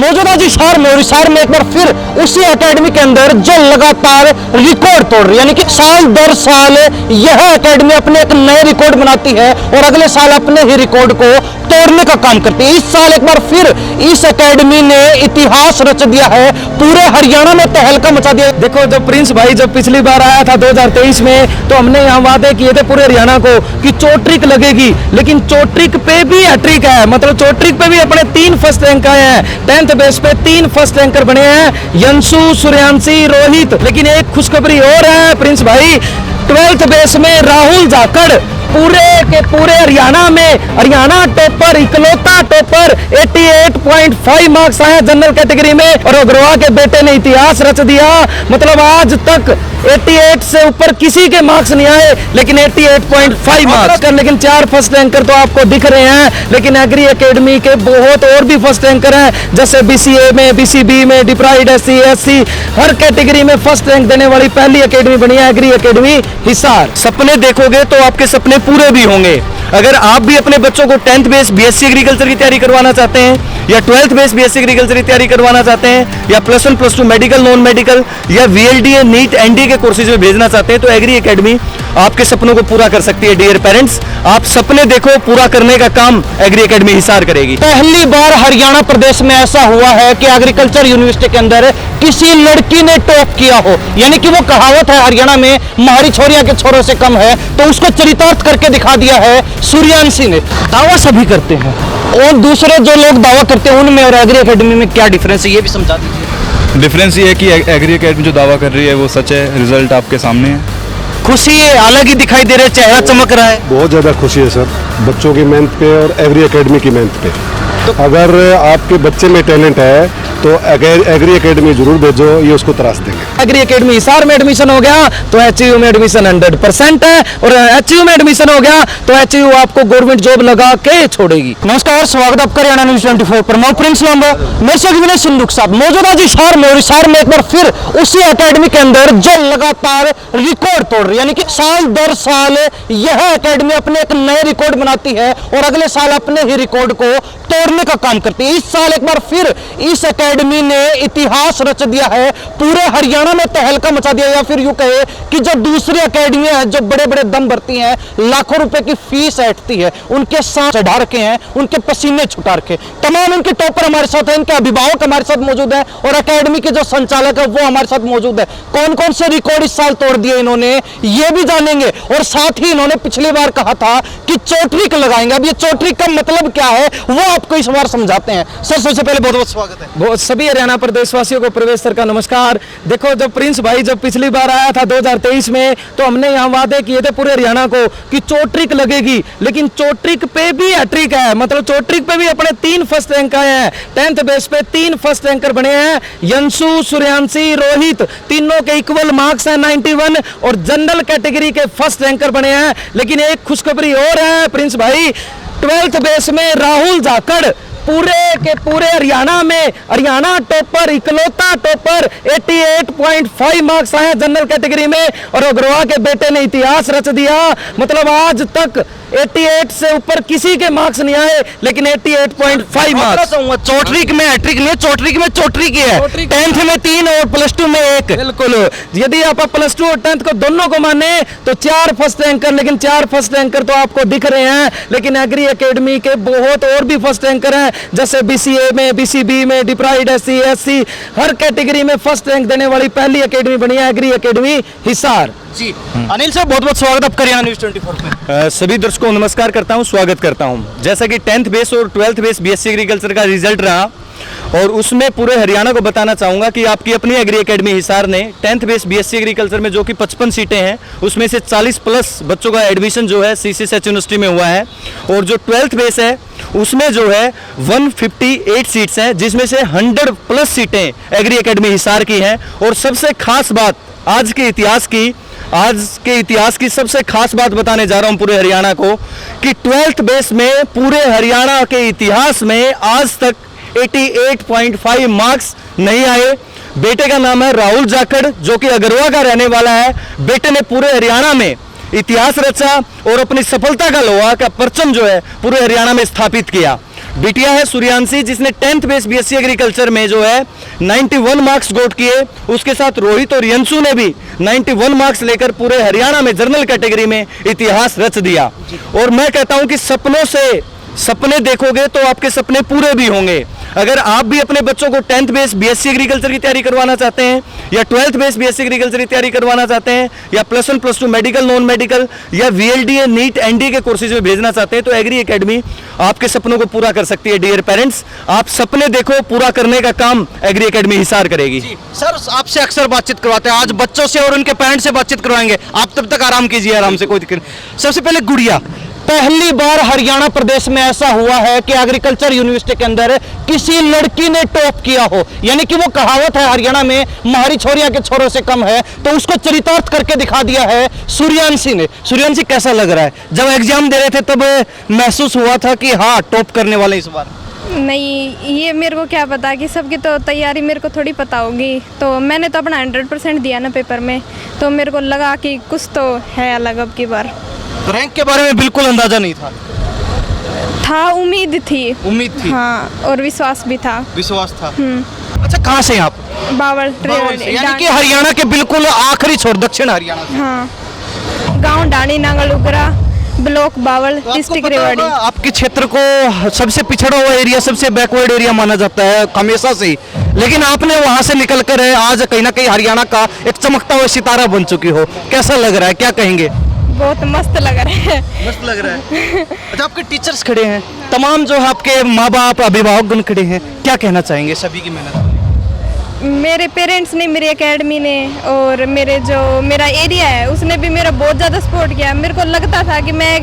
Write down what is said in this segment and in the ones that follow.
मौजूदा जो शहर में और हिसार में एक बार फिर उसी एकेडमी के अंदर जो लगातार रिकॉर्ड तोड़ रही है, यानी कि साल दर साल यह एकेडमी अपने एक नए रिकॉर्ड बनाती है और अगले साल अपने ही रिकॉर्ड को तोड़ने का काम करती है। इस साल एक बार फिर इस एकेडमी ने इतिहास रच दिया है, पूरे हरियाणा में तहलका मचा दिया। देखो जब प्रिंस भाई जब पिछली बार आया था 2023 में तो हमने यहाँ वादे किए थे पूरे हरियाणा को कि चोट्रिक लगेगी, लेकिन चोट्रिक पे भी हैट्रिक है। मतलब चोट्रिक पे भी अपने 3 फर्स्ट रैंक आए हैं। 10th बेस पे 3 फर्स्ट रैंकर बने हैं, यंशु, सूर्यांशी, रोहित। लेकिन एक खुशखबरी और है प्रिंस भाई, 12th बेस में राहुल जाखड़ पूरे के पूरे हरियाणा में हरियाणा टॉपर, इकलौता टॉपर। 88.5 मार्क्स आए जनरल कैटेगरी में और अग्रवाल के बेटे ने इतिहास रच दिया। मतलब आज तक 88 से ऊपर किसी के मार्क्स नहीं आए, लेकिन 88.5 मार्क्स कर, लेकिन 4 फर्स्ट रैंकर तो आपको दिख रहे हैं। लेकिन एग्री एकेडमी के बहुत और भी फर्स्ट रैंकर हैं, जैसे बीसीए में, बीसीबी में, डिप्राइड एससी, एससी, हर कैटेगरी में फर्स्ट रैंक देने वाली पहली एकेडमी बनी है एग्री एकेडमी हिसार। सपने देखोगे तो आपके सपने पूरे भी होंगे। अगर आप भी अपने बच्चों को 10th बेस बीएससी एग्रीकल्चर की तैयारी करवाना चाहते हैं, या 12th बेस बीएससी एग्रीकल्चर की तैयारी करवाना चाहते हैं, या +1 +2 मेडिकल, नॉन मेडिकल, या वीएलडीए, नीट, एनडी के कोर्सेज में भेजना चाहते हैं, तो एग्री एकेडमी आपके सपनों को पूरा कर सकती है। डियर पेरेंट्स, आप सपने देखो, पूरा करने का काम एग्री एकेडमी हिसार करेगी। पहली बार हरियाणा प्रदेश में ऐसा हुआ है कि एग्रीकल्चर यूनिवर्सिटी के अंदर किसी लड़की ने टॉप किया हो, यानी कि वो कहावत है हरियाणा में, महारी छोरिया के छोरों से कम है, तो उसको चरितार्थ करके दिखा दिया है सूर्यांशी ने। दावा सभी करते हैं और दूसरे जो लोग दावा करते हैं उनमें और एग्री एकेडमी में क्या डिफरेंस है, ये भी समझा दीजिए। डिफरेंस ये है कि एग्री एकेडमी जो दावा कर रही है वो सच है, रिजल्ट आपके सामने है। खुशी अलग ही दिखाई दे रहा है, चेहरा चमक रहा है। बहुत ज़्यादा खुशी है सर, बच्चों की मेहनत पे और एग्री एकेडमी की मेहनत पे। अगर आपके बच्चे में टैलेंट है तो एग्री एकेडमी जरूर भेजो, ये उसको तराश देंगे। एग्री एकेडमी हिसार में एडमिशन हो गया तो एचयू में एडमिशन 100% है, और एचयू में एडमिशन हो गया तो एचयू आपको गवर्नमेंट जॉब लगा के छोड़ेगी। नमस्कार, स्वागत आपका हरियाणा न्यूज़ 24 पर। मैं प्रिंस लांबा, मेरे से विनय सिंधु के साथ मौजूदा जो शहर में और हिसार में एक बार फिर उसी एकेडमी के अंदर जो लगातार रिकॉर्ड तोड़ रही है, यानी कि साल दर साल यह एकेडमी अपने एक नए रिकॉर्ड बनाती है और अगले साल अपने ही रिकॉर्ड को तोड़ने का काम करती है। इस साल एक बार फिर इस एकेडमी ने इतिहास रच दिया है, पूरे हरियाणा में तहलका मचा दिया, या फिर यूं कहे कि जो दूसरी एकेडमियां हैं जो बड़े बड़े दम भरती हैं, लाखों रुपए की फीस ऐंठती है, उनके साथ चढ़ा रखे हैं, उनके पसीने छुटा रखे। तमाम इनके टॉपर हमारे साथ हैं, इनके अभिभावक हमारे साथ मौजूद हैं और एकेडमी के जो संचालक है वो हमारे साथ मौजूद है। कौन कौन से रिकॉर्ड इस साल तोड़ दिए इन्होंने, ये भी जानेंगे। और साथ ही इन्होंने पिछली बार कहा था कि चोट्रिक लगाएंगे, अब ये चोट्रिक का मतलब क्या है वो आपको इस बार समझाते हैं। सर, सबसे पहले बहुत बहुत स्वागत है। बहुत सभी हरियाणा प्रदेश वासियों को प्रवेश सर का नमस्कार। देखो जब प्रिंस भाई जब पिछली बार आया था 2023 में तो हमने यहाँ वादे किए थे पूरे हरियाणा को कि चोट्रिक लगेगी, लेकिन चोट्रिक पे भी हैट्रिक है। मतलब चोट्रिक पे भी अपने 3 फर्स्ट रैंक आए हैं। 10th बेस पे 3 फर्स्ट रैंकर बने हैं, यंशु, सूर्यांशी, रोहित। तीनों के इक्वल मार्क्स हैं 91 और जनरल कैटेगरी के फर्स्ट रैंकर बने हैं। लेकिन एक खुशखबरी और है प्रिंस भाई, 12th बेस में राहुल जाखड़ पूरे के पूरे हरियाणा में हरियाणा टॉपर, इकलौता टॉपर। 88.5 मार्क्स आए जनरल कैटेगरी में और अग्रवाल के बेटे ने इतिहास रच दिया। मतलब आज तक 88 से ऊपर किसी के मार्क्स नहीं आए, लेकिन 88.5 मार्क्स। चोट्रिक में हैट्रिक नहीं है, चोट्रिक में चोट्रिक ही है। 10th में 3 और +2 में 1। बिल्कुल, यदि आप +2 और 10th को दोनों को माने तो 4 फर्स्ट रैंकर, लेकिन 4 फर्स्ट रैंकर तो आपको दिख रहे हैं। लेकिन एग्री एकेडमी के बहुत और भी फर्स्ट रैंकर हैं, जैसे बीसीए में, बीसीबी में, डिप्राइड एससी, एससी, हर कैटेगरी में फर्स्ट रैंक देने वाली पहली एकेडमी बनी है एग्री एकेडमी हिसार। जी अनिल सर, बहुत बहुत स्वागत आपका हरियाणा न्यूज़ 24 में। सभी दर्शकों को नमस्कार करता हूं, स्वागत करता हूं। जैसा कि 10th बेस और 12th बेस बीएससी एग्रीकल्चर का रिजल्ट रहा और उसमें पूरे हरियाणा को बताना चाहूँगा कि आपकी अपनी एग्री एकेडमी हिसार ने 10th बेस बीएससी एग्रीकल्चर में जो कि 55 सीटें हैं उसमें से 40+ बच्चों का एडमिशन जो है सीसीएस यूनिवर्सिटी में हुआ है। और जो 12th बेस है उसमें जो है 158 सीट्स हैं, जिसमें से 100+ सीटें एग्री एकेडमी हिसार की हैं। और सबसे खास बात आज के इतिहास की सबसे खास बात बताने जा रहा हूं पूरे हरियाणा को कि 12th बेस में पूरे हरियाणा के इतिहास में आज तक 88.5 मार्क्स नहीं आए। बेटे का नाम है राहुल जाखड़, जो कि अगरवा का रहने वाला है। बेटे ने पूरे हरियाणा में इतिहास रचा और अपनी सफलता का लोहा का परचम जो है पूरे हरियाणा में स्थापित किया। बिटिया है सूर्यांशी, जिसने 10th बेस बीएससी एग्रीकल्चर में जो है 91 मार्क्स स्कोर किए। उसके साथ रोहित और यंशु ने भी 91 मार्क्स लेकर पूरे हरियाणा में जनरल कैटेगरी में इतिहास रच दिया। और मैं कहता हूं कि सपनों से सपने देखोगे तो आपके सपने पूरे भी होंगे। अगर आप भी अपने बच्चों को 10th बेस बीएससी एग्रीकल्चर की तैयारी करवाना चाहते हैं, या 12th बेस बीएससी एग्रीकल्चर की तैयारी करवाना चाहते हैं, या +1 +2 मेडिकल नॉन मेडिकल या VLDA नीट एनडीए के कोर्सेज में भेजना चाहते हैं, तो एग्री एकेडमी आपके सपनों को पूरा कर सकती है। डियर पेरेंट्स, आप सपने देखो, पूरा करने का काम एग्री एकेडमी हिसार करेगी। सर आपसे अक्सर बातचीत करवाते हैं, आज बच्चों से और उनके पेरेंट्स से बातचीत करवाएंगे। आप तब तक आराम कीजिए, आराम से, कोई दिक्कत नहीं। सबसे पहले गुड़िया, पहली बार हरियाणा प्रदेश में ऐसा हुआ है कि एग्रीकल्चर यूनिवर्सिटी के अंदर किसी लड़की ने टॉप किया हो, यानी कि वो कहावत है हरियाणा में, महारी छोरियां के छोरों से कम है, तो उसको चरितार्थ करके दिखा दिया है सूर्यांशी ने। सूर्यांशी, कैसा लग रहा है? जब एग्जाम दे रहे थे तब महसूस हुआ था कि हाँ टॉप करने वाले इस बार? नहीं, ये मेरे को क्या पता कि सबकी तो तैयारी मेरे को थोड़ी पता होगी। तो मैंने तो अपना 100% दिया ना पेपर में, तो मेरे को लगा कि कुछ तो है अलग अब की बार। रैंक के बारे में बिल्कुल अंदाजा नहीं था? उम्मीद थी। उम्मीद थी? हाँ, और विश्वास भी था। विश्वास था। अच्छा, कहाँ से आप? बावल यानी कि हरियाणा के बिल्कुल आखिरी छोर, दक्षिण हरियाणा से। हाँ, गांव डाणी नांगल उगरा, ब्लॉक बावल, डिस्ट्रिक्ट रेवाड़ी। आपके क्षेत्र को सबसे पिछड़ा हुआ एरिया, सबसे बैकवर्ड एरिया माना जाता है हमेशा से ही, लेकिन आपने वहां से निकलकर आज कहीं ना कहीं हरियाणा का एक चमकता हुआ सितारा बन चुकी हो। कैसा लग रहा है, क्या कहेंगे? बहुत मस्त लग रहा है। मस्त लग रहा है। अच्छा, आपके टीचर्स खड़े हैं, तमाम जो है आपके माँ बाप अभिभावकगण खड़े हैं, क्या कहना चाहेंगे सभी की मेहनत? मेरे पेरेंट्स ने, मेरी एकेडमी ने और मेरा एरिया है उसने भी मेरा बहुत ज़्यादा सपोर्ट किया। मेरे को लगता था कि मैं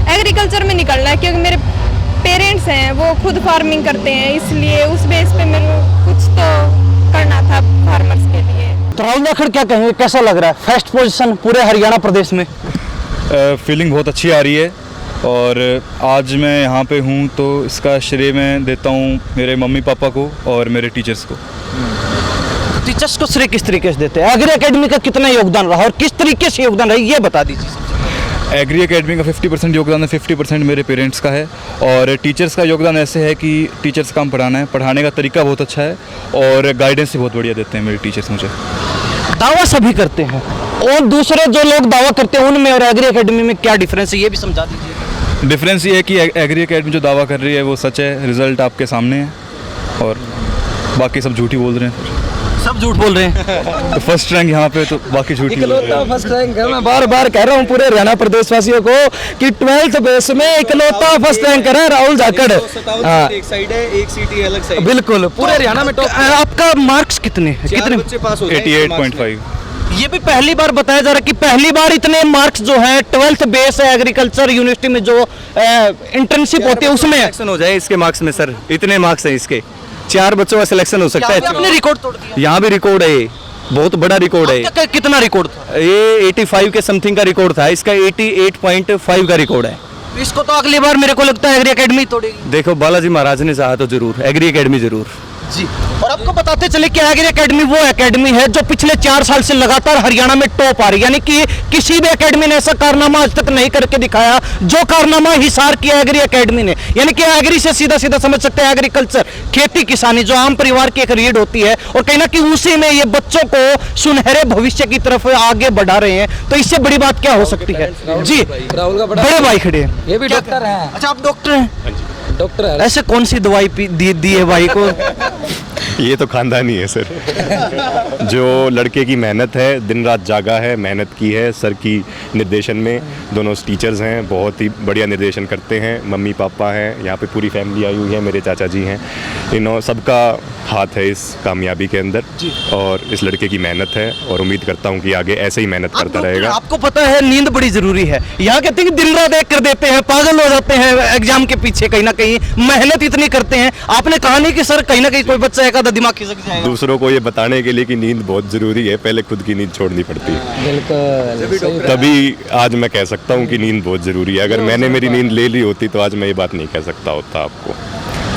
एग्रीकल्चर में निकलना है, क्योंकि मेरे पेरेंट्स हैं वो खुद फार्मिंग करते हैं, इसलिए उस बेस पे मेरे को कुछ तो करना था फार्मर्स के लिए। तो राहुल जाखड़, क्या कहेंगे, कैसा लग रहा है फर्स्ट पोजीशन पूरे हरियाणा प्रदेश में? फीलिंग बहुत अच्छी आ रही है और आज मैं यहाँ पे हूँ तो इसका श्रेय मैं देता हूँ मेरे मम्मी पापा को और मेरे टीचर्स को। टीचर्स को श्रेय किस तरीके से देते हैं? एग्री एकेडमी का कितना योगदान रहा और किस तरीके से योगदान रहा, ये बता दीजिए। एग्री एकेडमी का 50% योगदान है, 50% मेरे पेरेंट्स का है। और टीचर्स का योगदान ऐसे है कि टीचर्स का काम पढ़ाना है, पढ़ाने का तरीका बहुत अच्छा है और गाइडेंस भी बहुत बढ़िया देते हैं मेरे टीचर्स मुझे। दावा सभी करते हैं और दूसरे जो लोग दावा करते हैं उनमें और एग्री एकेडमी में क्या डिफरेंस है, ये भी समझा दीजिए। डिफरेंस ये है कि एग्री एकेडमी जो दावा कर रही है वो सच है, रिजल्ट आपके सामने है, और बाकी सब झूठी बोल रहे हैं। सब झूठ बोल रहे हैं। तो फर्स्ट रैंक यहाँ पे, तो बाकी झूठी बोल रहे हैं। फर्स्ट रैंक है। मैं बार बार कह रहा हूँ पूरे हरियाणा प्रदेश वासियों को कि 12th बेस में इकलौता फर्स्ट रैंक है राहुल जाखड़। एक साइड है, एक सीट अलग साइड। बिल्कुल, पूरे हरियाणा में टॉप। आपका मार्क्स कितने बच्चे पास हो गए 88.5। ये भी पहली बार बताया जा रहा है कि पहली बार इतने मार्क्स जो है 12th बेस एग्रीकल्चर यूनिवर्सिटी में जो इंटर्नशिप होती है उसमें सिलेक्शन हो जाए इसके मार्क्स में। सर इतने मार्क्स हैं इसके, 4 बच्चों का सिलेक्शन हो सकता है। आपने रिकॉर्ड तोड़ दिया। यहाँ भी रिकॉर्ड है, ये बहुत बड़ा रिकॉर्ड है। आपका कितना रिकॉर्ड था? ये 85 के समथिंग का रिकॉर्ड था, इसका 88.5 का रिकॉर्ड है। इसको तो अगली बार मेरे को लगता है एग्री एकेडमी तोड़ेगी। देखो, बालाजी महाराज ने चाहा तो जरूर एग्री एकेडमी जरूर जी। और आपको बताते चले कि एग्री एकेडमी वो एकेडमी है जो पिछले 4 साल से लगातार हरियाणा में टॉप आ रही है, यानी कि किसी भी एकेडमी ने ऐसा कारनामा आज तक नहीं करके दिखाया जो कारनामा हिसार किया एग्री एकेडमी ने। यानी कि एग्री से सीधा सीधा समझ सकते हैं एग्रीकल्चर, खेती किसानी जो आम परिवार की एक रीड होती है, और कहीं ना कहीं उसी में ये बच्चों को सुनहरे भविष्य की तरफ आगे बढ़ा रहे हैं। तो इससे बड़ी बात क्या हो सकती है? जी, राहुल का बड़े भाई खड़े हैं, ये भी डॉक्टर है। अच्छा, आप डॉक्टर हैं? डॉक्टर है। ऐसे कौन सी दवाई दी है भाई को? ये तो खानदानी है सर। जो लड़के की मेहनत है, दिन रात जागा है, मेहनत की है, सर की निर्देशन में। दोनों टीचर्स हैं, बहुत ही बढ़िया निर्देशन करते हैं। मम्मी पापा हैं, यहाँ पे पूरी फैमिली आई हुई है, मेरे चाचा जी हैं, इन्हों सबका हाथ है इस कामयाबी के अंदर। और इस लड़के की मेहनत है और उम्मीद करता हूँ कि आगे ऐसे ही मेहनत करता रहेगा। आपको पता है नींद बड़ी जरूरी है। यहाँ कहते हैं कि दिन रात एक कर देते हैं, पागल हो जाते हैं एग्जाम के पीछे, कहीं ना कहीं मेहनत इतनी करते हैं। आपने कहा नहीं कि सर कहीं ना कहीं कोई बच्चा एक आधा दिमाग खिसक जाएगा? दूसरों को ये बताने के लिए कि नींद बहुत ज़रूरी है, पहले खुद की नींद छोड़नी पड़ती है। बिल्कुल, तभी आज मैं कह सकता हूँ कि नींद बहुत ज़रूरी है। अगर मैंने मेरी नींद ले ली होती तो आज मैं ये बात नहीं कह सकता होता आपको।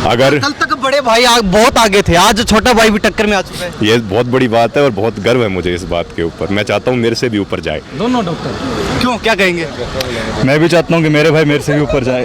अगर कल तक बड़े भाई बहुत आगे थे, आज छोटा भाई भी टक्कर में आ चुका है। ये बहुत बड़ी बात है और बहुत गर्व है मुझे इस बात के ऊपर। मैं चाहता हूँ मेरे से भी ऊपर जाए। दोनों डॉक्टर। क्यों, क्या कहेंगे? मैं भी चाहता हूँ कि मेरे भाई मेरे से भी ऊपर जाए।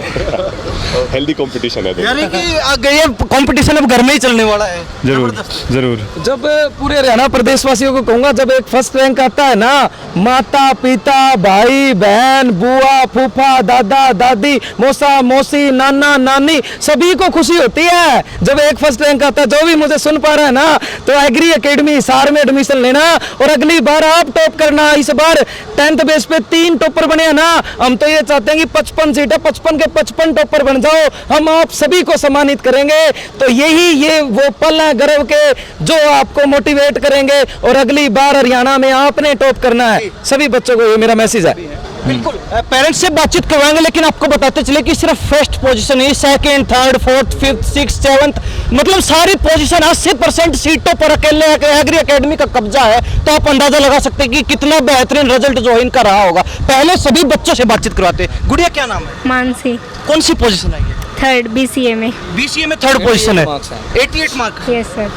हेल्दी कंपटीशन है यानी कि आगे ये कंपटीशन अब घर में ही चलने वाला है। जरूर जरूर। जब पूरे हरियाणा प्रदेशवासियों को कहूंगा, जब एक फर्स्ट रैंक आता है ना, माता पिता भाई बहन बुआ फूफा दादा दादी मौसा मौसी नाना नानी सभी को खुशी होती है जब एक फर्स्ट रैंक आता है। जो भी मुझे सुन पा रहा है ना, तो एग्री एकेडमी हिसार में एडमिशन लेना और अगली बार आप टॉप करना। इस बार 10th बेस पे 3 टॉपर बने हैं ना, हम तो ये चाहते हैं कि 55 सीट है, 55 के 55 टॉपर बन जाओ, हम आप सभी को सम्मानित करेंगे। तो ये वो पल है गर्व के जो आपको मोटिवेट करेंगे और अगली बार हरियाणा में आपने टॉप करना है। सभी बच्चों को ये मेरा मैसेज है। बिल्कुल पेरेंट्स से बातचीत करवाएंगे, लेकिन आपको बताते चले कि सिर्फ फर्स्ट पोजीशन ही, second third fourth fifth six seventh मतलब सारी पोजीशन 80% सीटों पर अकेले एग्री एकेडमी का कब्जा है। तो आप अंदाजा लगा सकते हैं कि कितना बेहतरीन रिजल्ट जो है इनका रहा होगा। पहले सभी बच्चों से बातचीत करवाते हैं। गुड़िया क्या नाम है? मानसी, कौन सी पोजीशन है ये? 3rd BCA में। BCA में 3rd पोजीशन है। 88 मार्क्स। Yes sir.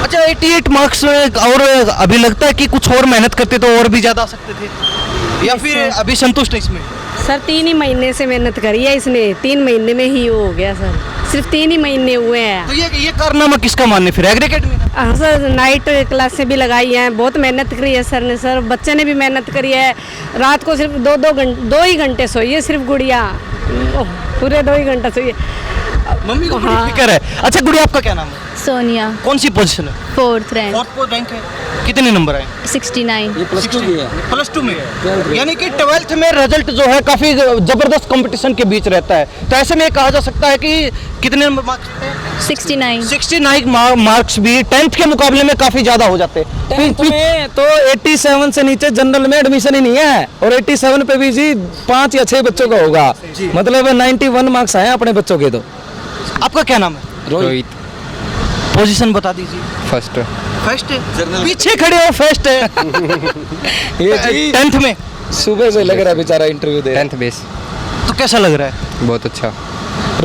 अच्छा 88 मार्क्स और अभी लगता है कि कुछ और मेहनत करते तो और भी ज्यादा आ सकते थे, या फिर अभी संतुष्ट है इसमें? सर 3 ही महीने से मेहनत करी है इसने, 3 महीने में ही हो गया सर, सिर्फ 3 ही महीने हुए हैं। तो ये कारनामा किसका मानने फिर एग्री एकेडमी का? हाँ सर, नाइट क्लासें भी लगाई हैं, बहुत मेहनत करी है सर ने। सर बच्चे ने भी मेहनत करी है, रात को सिर्फ 2 ही घंटे सोई है सिर्फ गुड़िया, पूरे 2 ही घंटे सोई है। मम्मी को बड़ी फिक्र है। अच्छा गुड़िया आपका क्या नाम है? सोनिया, कौन सी पोजीशन है? 4th rank. 4th रैंक है। कितने नंबर आए? 69। ये प्लस 2 की है। प्लस 2 में है। यानी कि 12th में रिजल्ट जो है काफी जबरदस्त कंपटीशन के बीच रहता है। तो ऐसे में कहा जा सकता है कि कितने नंबर मार्क्स? 69। 69 मार्क्स भी 10th के मुकाबले में काफी ज्यादा हो जाते हैं। 10th में तो 87 से नीचे जनरल में एडमिशन ही नहीं है, और 87 पे भी जी 5 या 6 बच्चों का होगा, मतलब 91 मार्क्स आए अपने बच्चों के। तो आपका क्या नाम है? रोहित। पोजीशन बता दीजिए। फर्स्ट। फर्स्ट है? पीछे खड़े हो, फर्स्ट है। ये जी 10th में सुबह से लग रहा है बेचारा इंटरव्यू दे। 10th बेस तो कैसा लग रहा है? बहुत अच्छा।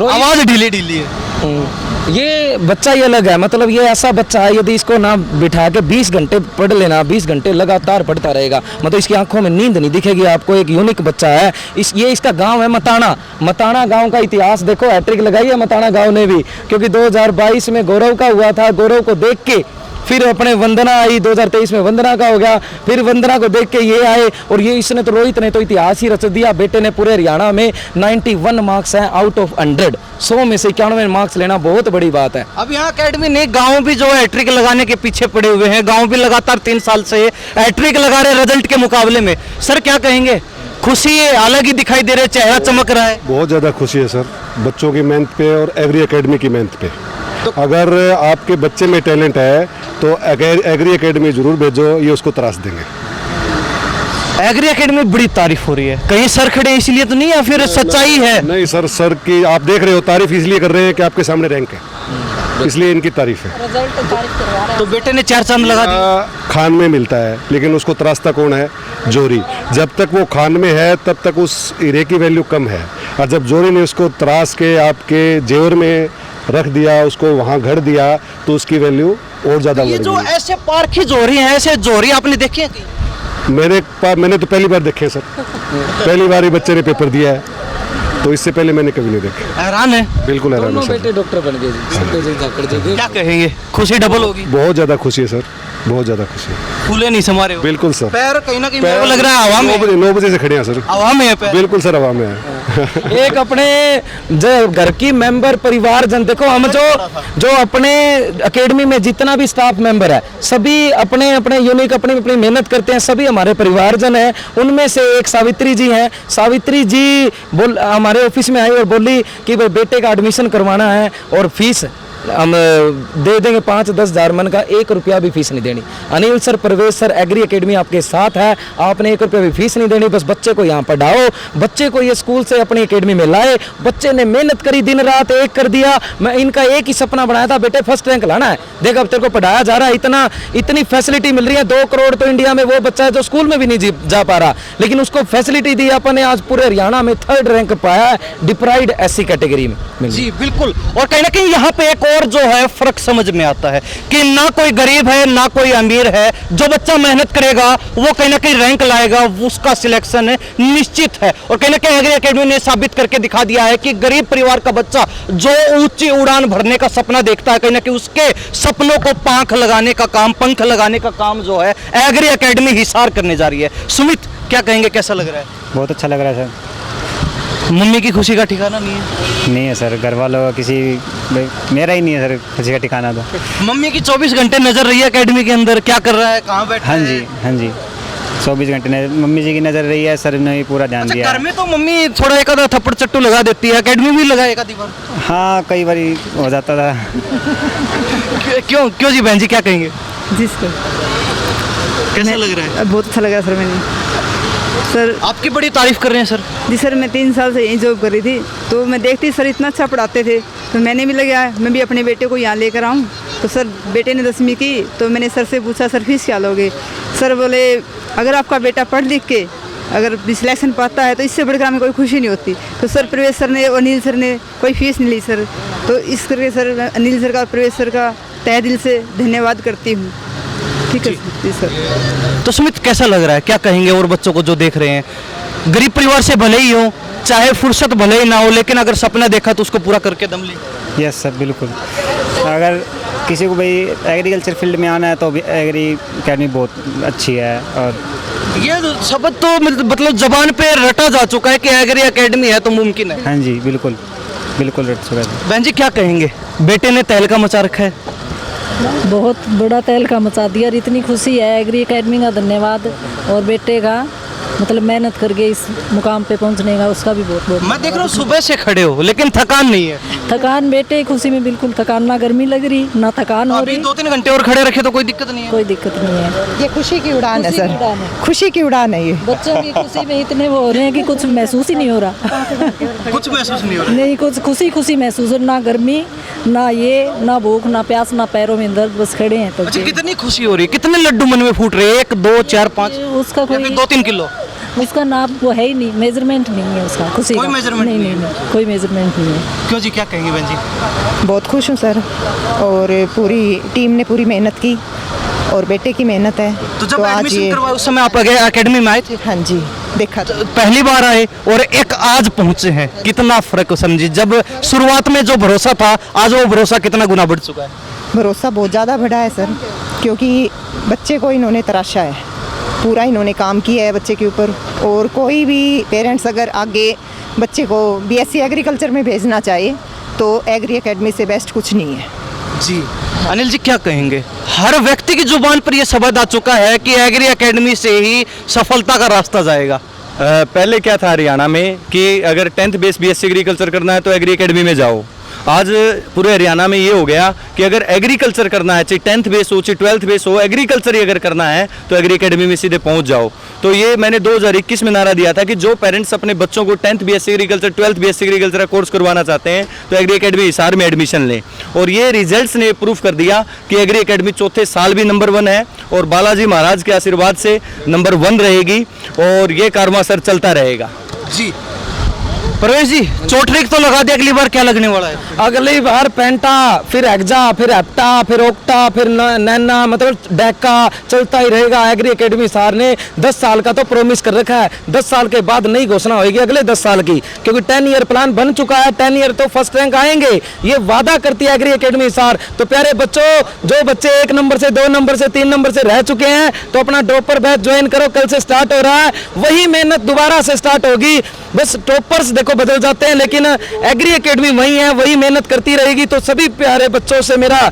आवाज ढीली ढीली है। ये बच्चा ही अलग है, मतलब ये ऐसा बच्चा है, यदि इसको ना बिठा के 20 घंटे पढ़ लेना, 20 घंटे लगातार पढ़ता रहेगा, मतलब इसकी आंखों में नींद नहीं दिखेगी आपको। एक यूनिक बच्चा है। ये इसका गांव है मताना। मताना गांव का इतिहास देखो, हैट्रिक लगाई है मताना गांव ने भी, क्योंकि 2022 में गौरव का हुआ था। गौरव को देख के फिर अपने वंदना आई, 2023 में वंदना का हो गया, फिर वंदना को देख के ये आए, और ये इसने तो रोहित ने तो इतिहास ही रच दिया। बेटे ने पूरे हरियाणा में 91 मार्क्स हैं आउट ऑफ 100, 100 में से 91 मार्क्स लेना बहुत बड़ी बात है। अब यहाँ अकेडमी ने गांव भी जो है हैट्रिक लगाने के पीछे पड़े हुए हैं। गांव भी लगातार 3 साल से हैट्रिक लगा रहे रिजल्ट के मुकाबले में। सर क्या कहेंगे? खुशी है, अलग ही दिखाई दे रहे, चेहरा चमक रहा है। बहुत ज़्यादा खुशी है सर, बच्चों की मेहनत पे और एग्री एकेडमी की मेहनत पे। अगर आपके बच्चे में टैलेंट है तो एग्री एकेडमी जरूर भेजो, ये उसको तराश देंगे। एग्री एकेडमी बड़ी तारीफ हो रही है, कहीं सर खड़े हैं इसलिए तो नहीं, या फिर सच्चाई है? नहीं सर की आप देख रहे हो, तारीफ इसलिए कर रहे हैं कि आपके सामने रैंक है, इसलिए इनकी तारीफ है। तो बेटे ने 4 चांद लगा दिए। खान में मिलता है, लेकिन उसको तराशता कौन है? जोरी। जब तक वो खान में है तब तक उस हीरे की वैल्यू कम है, और जब जोरी ने उसको तराश के आपके जेवर में रख दिया, उसको वहाँ घर दिया, तो उसकी वैल्यू और ज़्यादा बढ़ ये जो गई। ऐसे पारखी जोरी हैं, ऐसे जोरी आपने देखे हैं कहीं? मैंने तो पहली बार देखे सर, पहली बार ही बच्चे ने पेपर दिया है, तो इससे पहले मैंने कभी नहीं देखे। हैरान है। बिल्कुल हैरान है दोनों सर। बेटे डॉक्टर बन गए जी। क्या कहेंगे? खुशी डबल होगी। बहुत ज़्यादा खुशी है सर, बहुत ज़्यादा खुशी है। फूले नहीं समा रहे हो? बिल्कुल सर। पैर कहीं ना कहीं मेरे को लग रहा है हवा में। 9 बजे से खड़े हैं सर। हवा में है पैर। बिल्कुल सर, हवा में है। एक अपने जो घर की मेंबर परिवार जन देखो, हम जो अपने एकेडमी में जितना भी स्टाफ मेंबर है, सभी अपने अपने यूनिक अपनी अपनी मेहनत करते हैं, सभी हमारे परिवारजन हैं। उनमें से एक सावित्री जी हैं। सावित्री जी हमारे ऑफिस में आई और बोली कि भाई बेटे का एडमिशन करवाना है और फीस हम दे देंगे 5-10 हज़ार मन का, 1 रुपया भी फीस नहीं देनी। अनिल सर, प्रवेश सर, एग्री एकेडमी आपके साथ है, आपने 1 रुपया भी फीस नहीं देनी, बस बच्चे को यहाँ पढ़ाओ, बच्चे को ये स्कूल से अपनी एकेडमी में लाए। बच्चे ने मेहनत करी, दिन रात एक कर दिया। मैं इनका एक ही सपना बनाया था, बेटे फर्स्ट रैंक लाना है। देख अब तेरे को पढ़ाया जा रहा है, इतनी फैसिलिटी मिल रही है। 2 करोड़ तो इंडिया में वो बच्चा है जो स्कूल में भी नहीं जा पा रहा, लेकिन उसको फैसिलिटी दी अपन ने, आज पूरे हरियाणा में 3rd रैंक पाया है डिप्राइव्ड SC कैटेगरी में। जी बिल्कुल। और कहीं ना कहीं यहाँ पे एक और जो है फर्क समझ में आता है कि ना कोई गरीब है ना कोई अमीर है, जो बच्चा मेहनत करेगा वो कहीं ना कहीं रैंक लाएगा, उसका सिलेक्शन निश्चित है। और कहीं ना कहीं एग्री एकेडमी ने साबित करके दिखा दिया है कि गरीब परिवार का बच्चा जो ऊंची उड़ान भरने का सपना देखता है, कहीं ना कहीं उसके सपनों को पंख लगाने का काम जो है एग्री एकेडमी हिसार करने जा रही है। सुमित, क्या कहेंगे, कैसा लग रहा है? बहुत अच्छा लग रहा है सर। मम्मी की खुशी का ठिकाना नहीं है? नहीं है सर, घर वालों का किसी, मेरा ही नहीं है सर खुशी का ठिकाना। तो मम्मी की 24 घंटे नजर रही है एकेडमी के अंदर, क्या कर रहा है, कहाँ बैठा हाँ है? जी, हाँ जी, 24 घंटे मम्मी जी की नज़र रही है, सर ने भी पूरा ध्यान दिया घर में तो मम्मी थोड़ा एक आधा थप्पड़ चट्टू लगा देती है, एकेडमी भी लगा एक आधी बार? हाँ, कई बार हो जाता था। क्यों क्यों जी? बहन जी क्या कहेंगे, जी सर, कैसा लग रहा है? बहुत अच्छा लगा सर। मैंने सर आपकी बड़ी तारीफ कर रहे हैं सर। जी सर, मैं 3 साल से यहीं जॉब कर रही थी, तो मैं देखती सर इतना अच्छा पढ़ाते थे, तो मैंने भी लगा मैं भी अपने बेटे को यहाँ लेकर आऊँ। तो सर बेटे ने 10वीं की, तो मैंने सर से पूछा सर फीस क्या लोगे? सर बोले अगर आपका बेटा पढ़ लिख के अगर सिलेक्शन पाता है तो इससे बढ़कर हमें कोई खुशी नहीं होती। तो सर प्रवेश सर ने और अनिल सर ने कोई फीस नहीं ली सर। तो इस करके सर अनिल सर का, प्रवेश सर का तहे दिल से धन्यवाद करती हूँ। ठीक है जी सर। तो सुमित, कैसा लग रहा है, क्या कहेंगे और बच्चों को जो देख रहे हैं? गरीब परिवार से भले ही हो, चाहे फुर्सत भले ही ना हो, लेकिन अगर सपना देखा तो उसको पूरा करके दम ले। यस सर, बिल्कुल। अगर किसी को भाई एग्रीकल्चर फील्ड में आना है तो एग्री एकेडमी बहुत अच्छी है। और ये शब्द तो मतलब जबान पे रटा जा चुका है कि एग्री एकेडमी है तो मुमकिन है। हाँ जी, बिल्कुल बिल्कुल रट चुका है। बहन जी क्या कहेंगे, बेटे ने तहलका मचा रखा है? बहुत बड़ा तहलका मचा दिया और इतनी खुशी है। एग्री एकेडमी का धन्यवाद, और बेटे का मतलब मेहनत करके इस मुकाम पे पहुंचने का उसका भी बहुत बहुत। मैं देख रहा हूँ सुबह से खड़े हो लेकिन थकान नहीं है। थकान बेटे खुशी में बिल्कुल थकान, ना गर्मी लग रही ना थकान हो रही। 2-3 घंटे और खड़े रखे तो कोई दिक्कत नहीं है? कोई दिक्कत नहीं है। ये खुशी की उड़ान है खुशी की सर, उड़ान है। खुशी की उड़ान है ये। बच्चों की खुशी में इतने वो हो रहे हैं कि कुछ महसूस ही नहीं हो रहा। कुछ महसूस नहीं हो रहा? नहीं, कुछ खुशी खुशी महसूस हो, ना गर्मी ना ये, ना भूख ना प्यास ना पैरों में दर्द, बस खड़े हैं। तो अच्छा, कितनी खुशी हो रही है, कितने लड्डू मन में फूट रहे हैं? 1 2 4 5? उसका कोई 2-3 किलो? उसका नाप वो है ही नहीं, मेजरमेंट नहीं है उसका खुशी कोई का। measurement नहीं, नहीं नहीं, नहीं, कोई मेजरमेंट नहीं है। क्यों जी, क्या कहेंगे बहन जी? बहुत खुश हूँ सर, और पूरी टीम ने पूरी मेहनत की और बेटे की मेहनत है। तो जब एडमिशन करवाया उस समय आप एकेडमी में आए थे? हाँ जी, देखा था। पहली बार आए और एक आज पहुंचे हैं, कितना फर्क समझी। जब शुरुआत में जो भरोसा था, आज वो भरोसा कितना गुना बढ़ चुका है? भरोसा बहुत ज़्यादा बढ़ा है सर, क्योंकि बच्चे को इन्होंने तराशा है, पूरा इन्होंने काम किया है बच्चे के ऊपर। और कोई भी पेरेंट्स अगर आगे बच्चे को बीएससी एग्रीकल्चर में भेजना चाहे तो एग्री एकेडमी से बेस्ट कुछ नहीं है। जी अनिल जी क्या कहेंगे? हर व्यक्ति की जुबान पर यह शब्द आ चुका है कि एग्री एकेडमी से ही सफलता का रास्ता जाएगा। पहले क्या था हरियाणा में कि अगर 10th बेस बीएससी एग्रीकल्चर करना है तो एग्री एकेडमी में जाओ। आज पूरे हरियाणा में ये हो गया कि अगर एग्रीकल्चर करना है, चाहे 10th बेस हो चाहे 12th बेस हो, एग्रीकल्चर ही अगर करना है तो एग्री एकेडमी में सीधे पहुंच जाओ। तो ये मैंने 2021 में नारा दिया था कि जो पेरेंट्स अपने बच्चों को 10th BSc agriculture 12th BSc agriculture का कोर्स करवाना चाहते हैं तो एग्री एकेडमी हिसार में एडमिशन लें। और ये रिजल्ट्स ने प्रूफ कर दिया कि एग्री एकेडमी चौथे साल भी नंबर 1 है और बालाजी महाराज के आशीर्वाद से नंबर 1 रहेगी और ये कारवां सर चलता रहेगा। जी प्रवेश जी, चोटरिक तो लगा दे, अगली बार क्या लगने वाला है? अगली बार पेंटा, फिर एक्जा, फिर एप्टा, फिर ओक्टा, फिर नैना, मतलब डेका चलता ही रहेगा। एग्री एकेडमी सार ने 10 साल का तो प्रॉमिस कर रखा है, 10 साल के बाद नई घोषणा होगी अगले 10 साल की, क्योंकि 10 ईयर प्लान बन चुका है। 10 ईयर तो फर्स्ट रैंक आएंगे, ये वादा करती है एग्री एकेडमी सार। तो प्यारे बच्चों, जो बच्चे 1 नंबर से 2 नंबर से 3 नंबर से रह चुके हैं तो अपना टॉपर बैच ज्वाइन करो, कल से स्टार्ट हो रहा है। वही मेहनत दोबारा से स्टार्ट होगी। बस टॉपर्स देखो बदल जाते हैं लेकिन एग्री एकेडमी वही है, वही मेहनत करती रहेगी। तो सभी प्यारे बच्चों से मेरा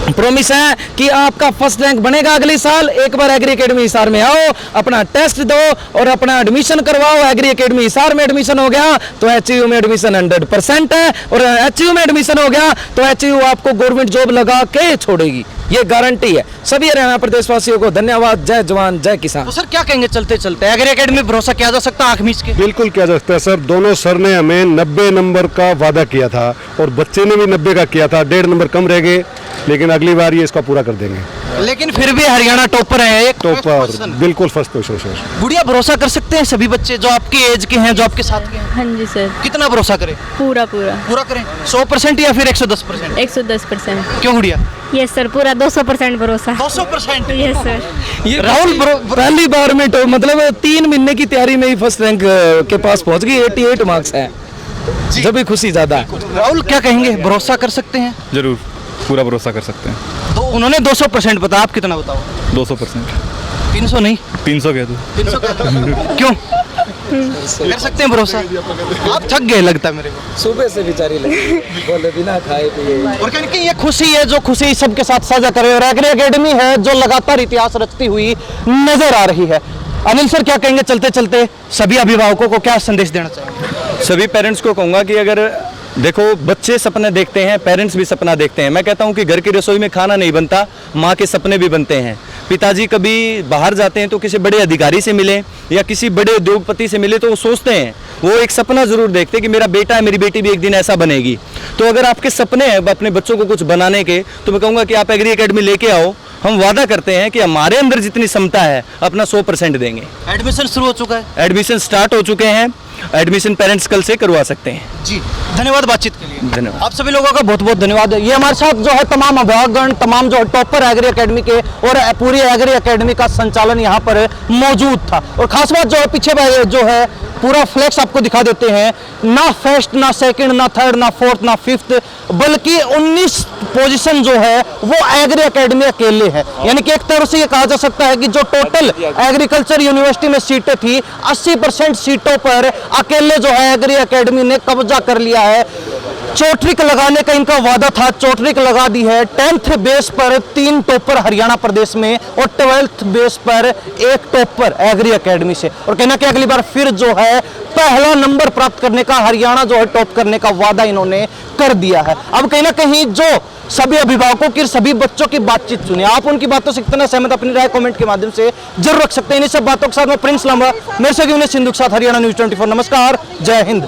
प्रॉमिस है कि आपका फर्स्ट रैंक बनेगा अगले साल। एक बार एग्री एकेडमी हिसार में आओ, अपना टेस्ट दो और अपना एडमिशन करवाओ। एग्री एकेडमी हिसार में एडमिशन हो गया तो एचयू में एडमिशन 100% है, और एचयू में एडमिशन हो गया तो एचयू आपको गवर्नमेंट जॉब लगा के छोड़ेगी, ये गारंटी है। सभी हरियाणा प्रदेशवासियों को धन्यवाद। जय जवान जय किसान। तो सर क्या कहेंगे चलते चलते, एग्री एकेडमी भरोसा किया जा सकता है आँख मीच के? बिल्कुल किया जा सकता है सर। दोनों सर ने हमें 90 नंबर का वादा किया था और बच्चे ने भी 90 का किया था, 1.5 नंबर कम रह गए, लेकिन अगली बार ये इसका पूरा कर देंगे। लेकिन फिर भी हरियाणा टॉपर है, एक टॉपर बिल्कुल फर्स्ट पोजीशन सर। गुड़िया भरोसा कर सकते हैं सभी बच्चे जो आपकी एज के हैं, जो आपके साथ के हैं? हाँ जी सर, कितना भरोसा करें? पूरा पूरा पूरा करें 100% या फिर 110%? 110%। क्यों गुड़िया? यस सर, पूरा 200% भरोसा। 200%? Yes sir. ये राहुल पहली बार में तो मतलब 3 महीने की तैयारी में ही फर्स्ट रैंक के पास पहुंच गई। 88 मार्क्स हैं, जब भी खुशी ज्यादा है। राहुल क्या कहेंगे, भरोसा कर सकते हैं? ज़रूर पूरा भरोसा कर सकते हैं। तो उन्होंने 200% बताया, आप कितना बताओ? 200%। 300 नहीं, 300 कह दो। 300 क्यों कर सकते हैं भरोसा? आप थक गए लगता है मेरे को। सुबह से बेचारी लगी, बोले बिना खाए पिए। और कहने की ये खुशी है जो खुशी सबके साथ साझा करे, और एग्री एकेडमी है जो लगातार इतिहास रचती हुई नजर आ रही है। अनिल सर क्या कहेंगे चलते चलते सभी अभिभावकों को क्या संदेश देना चाहेंगे? सभी पेरेंट्स को कहूँगा कि अगर देखो बच्चे सपने देखते हैं, पेरेंट्स भी सपना देखते हैं। मैं कहता हूँ कि घर की रसोई में खाना नहीं बनता, माँ के सपने भी बनते हैं। पिताजी कभी बाहर जाते हैं तो किसी बड़े अधिकारी से मिले या किसी बड़े उद्योगपति से मिले तो वो सोचते हैं, वो एक सपना ज़रूर देखते हैं कि मेरा बेटा है, मेरी बेटी भी एक दिन ऐसा बनेगी। तो अगर आपके सपने हैं अपने बच्चों को कुछ बनाने के, तो मैं कहूँगा कि आप एग्री एकेडमी लेके आओ। हम वादा करते हैं कि हमारे अंदर जितनी क्षमता है अपना 100% देंगे। एडमिशन शुरू हो चुका है? एडमिशन स्टार्ट हो चुके हैं। एडमिशन पेरेंट्स कल से करवा सकते हैं। जी धन्यवाद बातचीत के लिए। धन्यवाद। आप सभी लोगों का बहुत बहुत धन्यवाद। ये हमारे साथ जो है तमाम अभिभावकगण, तमाम जो टॉपर एग्री एकेडमी के और पूरी एग्री एकेडमी का संचालन यहाँ पर मौजूद था। और खास बात जो है पीछे जो है पूरा फ्लैक्स आपको दिखा देते हैं, ना फर्स्ट, ना सेकंड, ना थर्ड, ना फोर्थ, ना फिफ्थ, बल्कि 19 पोजीशन जो है वो एग्री एकेडमी अकेले है। यानी कि एक तरह से ये कहा जा सकता है कि जो टोटल एग्रीकल्चर यूनिवर्सिटी में सीटें थी, 80% सीटों पर अकेले जो है एग्री एकेडमी ने कब्जा कर लिया है। चोटरिक लगाने का इनका वादा था, चोटरिक लगा दी है। 10th बेस पर 3 टॉपर हरियाणा प्रदेश में और 12th बेस पर 1 टॉपर एग्री एकेडमी से। और कहना कि अगली बार फिर जो है पहला नंबर प्राप्त करने का, हरियाणा जो है टॉप करने का वादा इन्होंने कर दिया है। अब कहीं ना कहीं जो सभी अभिभावकों की, सभी बच्चों की बातचीत सुनिए, आप उनकी बातों से कितना सहमत, अपनी राय कमेंट के माध्यम से जरूर रख सकते हैं। इन सब बातों के साथ मैं प्रिंस लांबा, मेरे से सिंधु के साथ हरियाणा न्यूज़ 24। नमस्कार, जय हिंद।